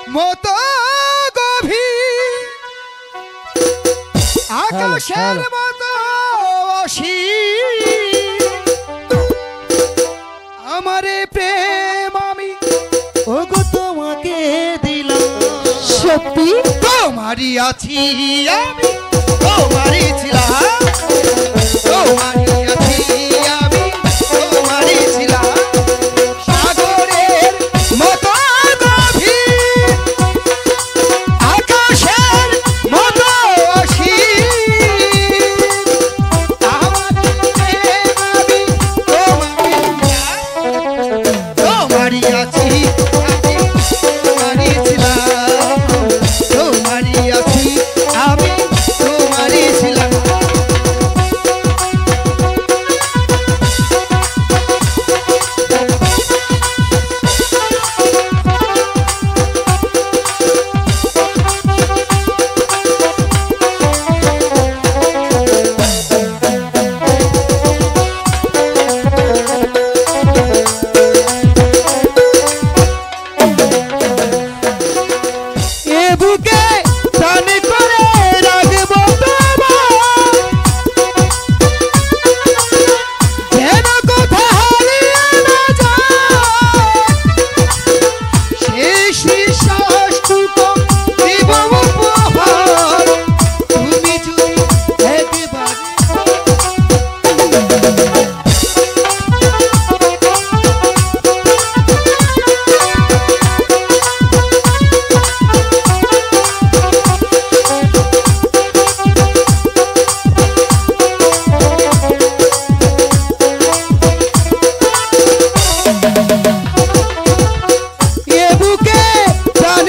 মতো গভীর আকাশের মতো অসীম আমারে প্রেম আমি ওগো তোমাকে দিলাম সত্যি তোমারই আছি আমি তোমারই ছিলাম তোমারই আছি আমি তোমারই ছিলাম সাগরের মতো গভীর আকাশের মতো অসীম আমারই প্রেম আমি তোমারই আছি আমি তোমারই ছিলাম তোমারই আছি আমি তোমারই ছিলাম এ বুকে প্রাণ করে রাখবো তোমার যেন কোথা হারিয়ে না যায় শেষ নিঃশ্বাসটুকু দিব উপহার তুমি যদি একবার এ বুকে প্রাণ